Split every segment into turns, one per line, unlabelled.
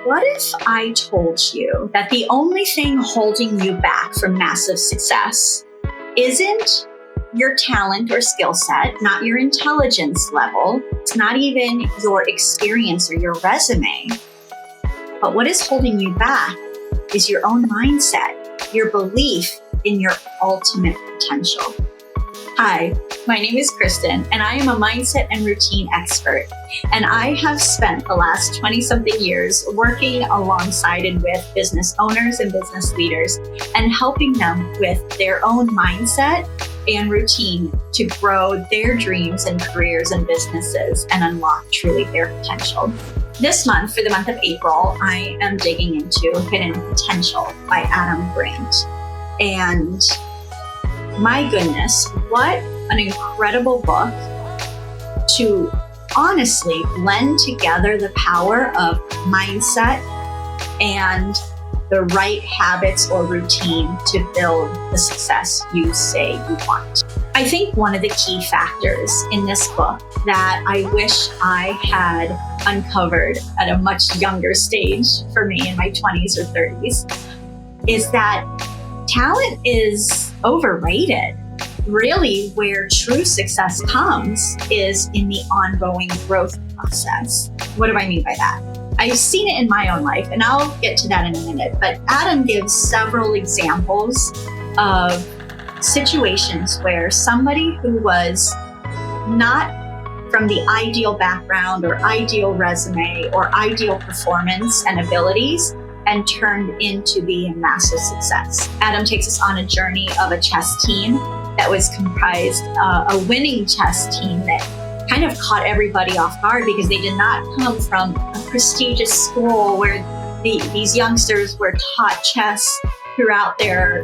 What if I told you that the only thing holding you back from massive success isn't your talent or skill set, not your intelligence level, it's not even your experience or your resume, but what is holding you back is your own mindset, your belief in your ultimate potential. Hi, my name is Kristin, and I am a mindset and routine expert. And I have spent the last 20-something years working alongside and with business owners and business leaders and helping them with their own mindset and routine to grow their dreams and careers and businesses and unlock truly their potential. This month, for the month of April, I am digging into Hidden Potential by Adam Grant. And my goodness, what an incredible book to honestly blend together the power of mindset and the right habits or routine to build the success you say you want. I think one of the key factors in this book that I wish I had uncovered at a much younger stage for me in my 20s or 30s is that talent is overrated. Really, where true success comes is in the ongoing growth process. What do I mean by that? I've seen it in my own life, and I'll get to that in a minute, but Adam gives several examples of situations where somebody who was not from the ideal background or ideal resume or ideal performance and abilities and turned into being massive success. Adam takes us on a journey of a chess team that was comprised a winning chess team that kind of caught everybody off guard because they did not come from a prestigious school where these youngsters were taught chess throughout their,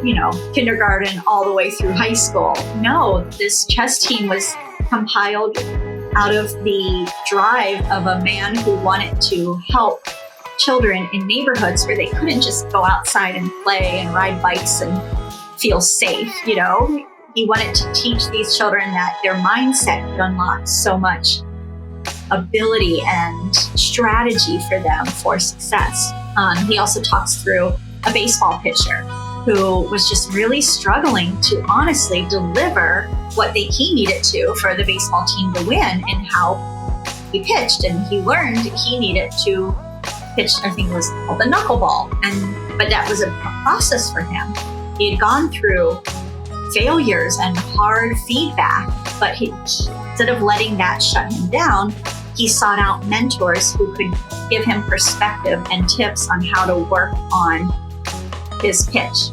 kindergarten all the way through high school. No, this chess team was compiled out of the drive of a man who wanted to help children in neighborhoods where they couldn't just go outside and play and ride bikes and feel safe, He wanted to teach these children that their mindset could unlock so much ability and strategy for them for success. He also talks through a baseball pitcher who was just really struggling to honestly deliver what he needed to for the baseball team to win and how he pitched. And he learned he needed to pitch, I think it was called the knuckleball. But that was a process for him. He had gone through failures and hard feedback, but instead of letting that shut him down, he sought out mentors who could give him perspective and tips on how to work on his pitch.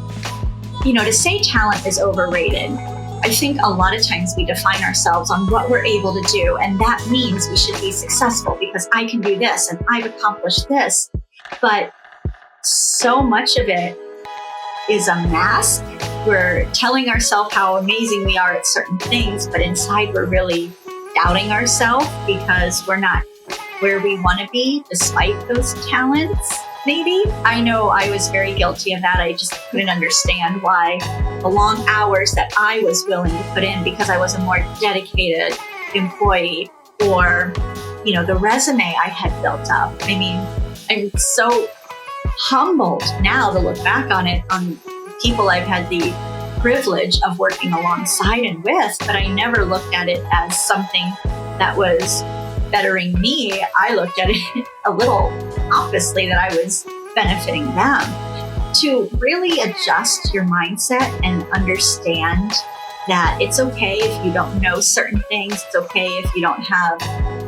To say talent is overrated, I think a lot of times we define ourselves on what we're able to do, and that means we should be successful because I can do this and I've accomplished this. But so much of it is a mask. We're telling ourselves how amazing we are at certain things, but inside we're really doubting ourselves because we're not where we want to be despite those talents, maybe. I know I was very guilty of that. I just couldn't understand why the long hours that I was willing to put in because I was a more dedicated employee or, the resume I had built up. I mean, I'm so humbled now to look back on it, on people I've had the privilege of working alongside and with, but I never looked at it as something that was bettering me. I looked at it a little oppositely, that I was benefiting them. To really adjust your mindset and understand that it's okay if you don't know certain things. It's okay if you don't have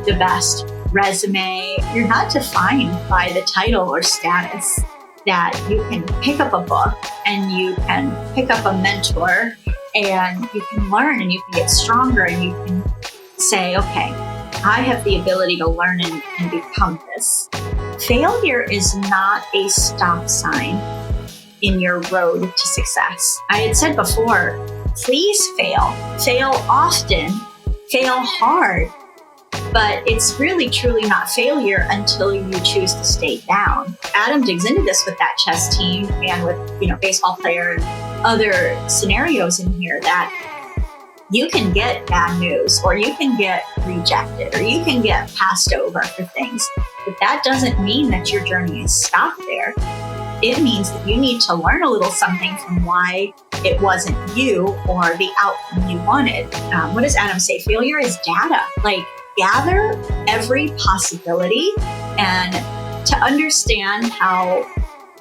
the best resume. You're not defined by the title or status. That you can pick up a book and you can pick up a mentor and you can learn and you can get stronger and you can say, okay, I have the ability to learn and become this. Failure is not a stop sign in your road to success. I had said before, please fail. Fail often, fail hard. But it's really, truly not failure until you choose to stay down. Adam digs into this with that chess team and with, baseball player and other scenarios in here that you can get bad news or you can get rejected or you can get passed over for things. But that doesn't mean that your journey is stopped there. It means that you need to learn a little something from why it wasn't you or the outcome you wanted. What does Adam say? Failure is data. Like, gather every possibility, and to understand how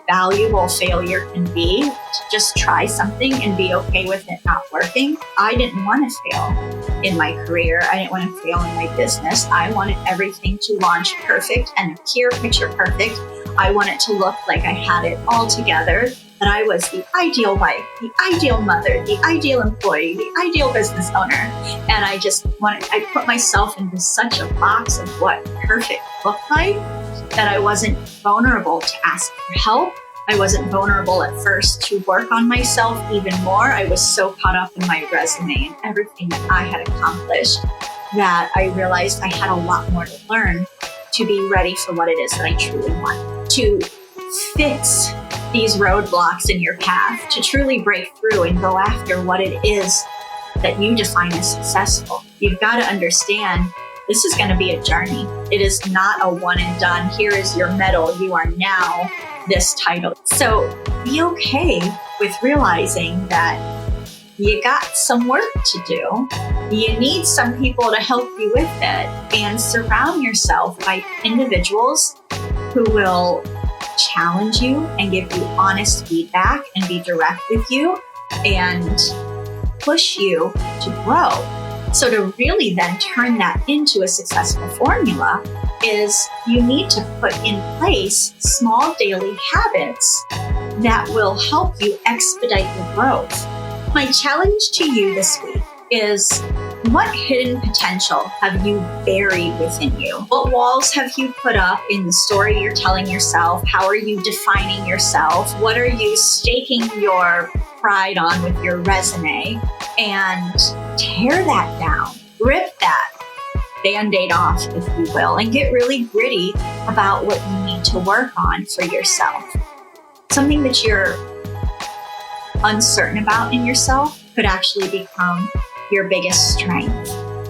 valuable failure can be, to just try something and be okay with it not working. I didn't want to fail in my career. I didn't want to fail in my business. I wanted everything to launch perfect and appear picture perfect. I wanted to look like I had it all together, that I was the ideal wife, the ideal mother, the ideal employee, the ideal business owner. And I put myself into such a box of what perfect looked like that I wasn't vulnerable to ask for help. I wasn't vulnerable at first to work on myself even more. I was so caught up in my resume and everything that I had accomplished that I realized I had a lot more to learn to be ready for what it is that I truly want. To fix these roadblocks in your path, to truly break through and go after what it is that you define as successful. You've got to understand this is going to be a journey. It is not a one and done. Here is your medal. You are now this title. So be okay with realizing that you got some work to do. You need some people to help you with it, and surround yourself by individuals who will challenge you and give you honest feedback and be direct with you and push you to grow. So to really then turn that into a successful formula is you need to put in place small daily habits that will help you expedite your growth. My challenge to you this week is, what hidden potential have you buried within you? What walls have you put up in the story you're telling yourself? How are you defining yourself? What are you staking your pride on with your resume? And tear that down, rip that Band-Aid off, if you will, and get really gritty about what you need to work on for yourself. Something that you're uncertain about in yourself could actually become your biggest strength.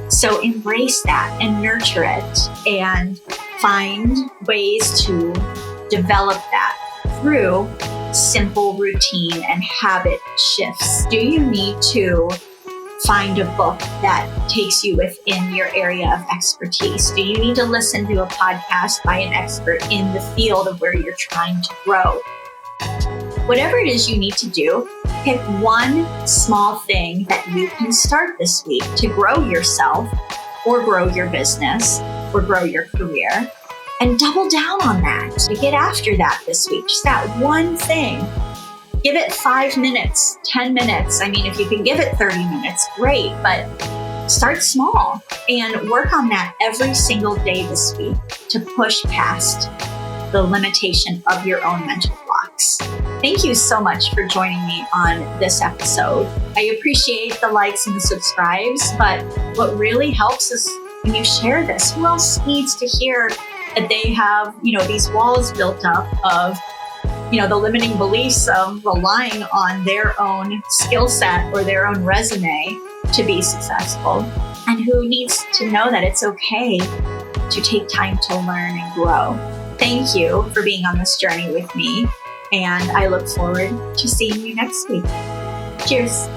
So embrace that and nurture it, and find ways to develop that through simple routine and habit shifts. Do you need to find a book that takes you within your area of expertise? Do you need to listen to a podcast by an expert in the field of where you're trying to grow? Whatever it is you need to do, pick one small thing that you can start this week to grow yourself or grow your business or grow your career, and double down on that. To get after that this week, just that one thing. Give it 5 minutes, 10 minutes. I mean, if you can give it 30 minutes, great, but start small and work on that every single day this week to push past the limitation of your own mental blocks. Thank you so much for joining me on this episode. I appreciate the likes and the subscribes, but what really helps is when you share this. Who else needs to hear that they have, these walls built up of, the limiting beliefs of relying on their own skill set or their own resume to be successful? And who needs to know that it's okay to take time to learn and grow? Thank you for being on this journey with me, and I look forward to seeing you next week. Cheers.